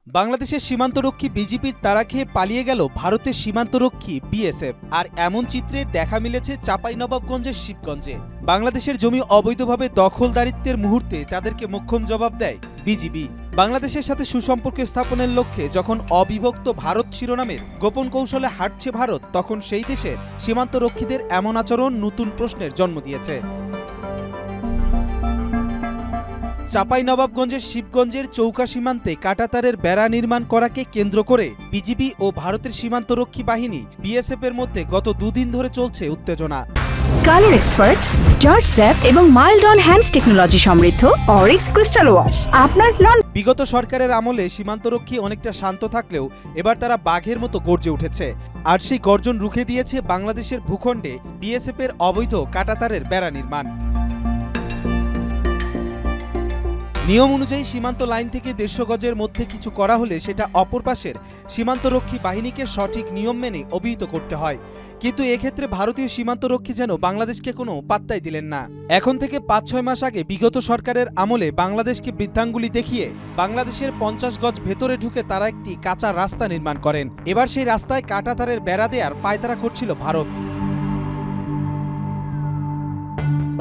বাংলাদেশের সীমান্তরক্ষী বিজিবির তাড়া খেয়ে পালিয়ে গেল ভারতের সীমান্তরক্ষী বিএসএফ। আর এমন চিত্রের দেখা মিলেছে চাঁপাইনবাবগঞ্জের শিবগঞ্জে। বাংলাদেশের জমি অবৈধভাবে দখলদারিত্বের মুহূর্তে তাদেরকে মোক্ষম জবাব দেয় বিজিবি। বাংলাদেশের সাথে সুসম্পর্ক স্থাপনের লক্ষ্যে যখন অবিভক্ত ভারত শিরোনামের গোপন কৌশলে হাঁটছে ভারত, তখন সেই দেশের সীমান্তরক্ষীদের এমন আচরণ নতুন প্রশ্নের জন্ম দিয়েছে। চাঁপাইনবাবগঞ্জের শিবগঞ্জের চৌকা সীমান্তে কাঁটাতারের বেড়া নির্মাণ করাকে কেন্দ্র করে বিজিবি ও ভারতের সীমান্তরক্ষী বাহিনী বিএসএফ এর মধ্যে গত দুদিন ধরে চলছে উত্তেজনা। কালার এক্সপার্ট, জর্জ স্যাপ এবং মাইল্ড অন হ্যান্ডস টেকনোলজি সমৃদ্ধ অরিক্স ক্রিস্টাল ওয়াশ আপনার নন। বিগত সরকারের আমলে সীমান্তরক্ষী অনেকটা শান্ত থাকলেও এবার তারা বাঘের মতো গর্জে উঠেছে। আর সেই গর্জন রুখে দিয়েছে বাংলাদেশের ভূখণ্ডে বিএসএফ এর অবৈধ কাঁটাতারের বেড়া নির্মাণ। নিয়ম অনুযায়ী সীমান্ত লাইন থেকে 150 গজের মধ্যে কিছু করা হলে সেটা অপর পাশের সীমান্তরক্ষী বাহিনীকে সঠিক নিয়ম মেনে অভিহিত করতে হয়। কিন্তু এক্ষেত্রে ভারতীয় সীমান্তরক্ষী যেন বাংলাদেশকে কোনো পাত্তাই দিলেন না। এখন থেকে 5-6 মাস আগে বিগত সরকারের আমলে বাংলাদেশকে বৃদ্ধাঙ্গুলি দেখিয়ে বাংলাদেশের 50 গজ ভেতরে ঢুকে তারা একটি কাঁচা রাস্তা নির্মাণ করেন। এবার সেই রাস্তায় কাঁটাতারের বেড়া দেয়ার পায়তারা করছিল ভারত।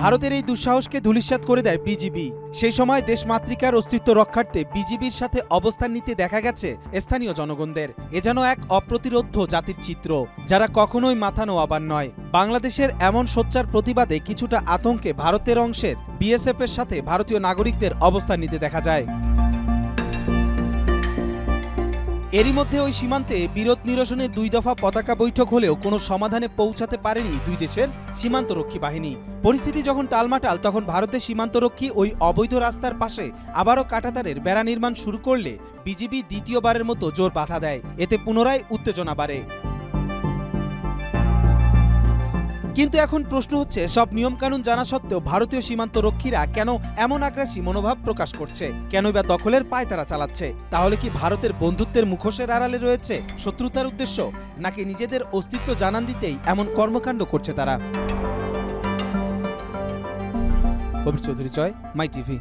ভারতের এই দুঃসাহসকে ধূলিসাৎ করে দেয় বিজিবি। সেই সময় দেশমাতৃকার অস্তিত্ব রক্ষার্থে বিজিবির সাথে অবস্থান নিতে দেখা গেছে স্থানীয় জনগণদের। এ যেন এক অপ্রতিরোধ্য জাতির চিত্র, যারা কখনোই মাথা নোয়াবার নয়। বাংলাদেশের এমন সোচ্চার প্রতিবাদে কিছুটা আতঙ্কে ভারতের অংশের বিএসএফ এর সাথে ভারতীয় নাগরিকদের অবস্থান নিতে দেখা যায়। এরই মধ্যে ওই সীমান্তে বিরোধ নিরসনে 2 দফা পতাকা বৈঠক হলেও কোনো সমাধানে পৌঁছাতে পারেনি দুই দেশের সীমান্তরক্ষী বাহিনী। পরিস্থিতি যখন টালমাটাল, তখন ভারতের সীমান্তরক্ষী ওই অবৈধ রাস্তার পাশে আবারও কাঁটাতারের বেড়া নির্মাণ শুরু করলে বিজিবি দ্বিতীয়বারের মতো জোর বাধা দেয়। এতে পুনরায় উত্তেজনা বাড়ে। কিন্তু এখন প্রশ্ন হচ্ছে, সব নিয়মকানুন জানা সত্ত্বেও ভারতীয় সীমান্তরক্ষীরা কেন এমন আগ্রাসী মনোভাব প্রকাশ করছে? কেনই বা দখলের পায়তারা চালাচ্ছে? তাহলে কি ভারতের বন্ধুত্বের মুখোশের আড়ালে রয়েছে শত্রুতার উদ্দেশ্য, নাকি নিজেদের অস্তিত্ব জানান দিতেই এমন কর্মকাণ্ড করছে তারা? কবির চৌধুরী, মাই টিভি।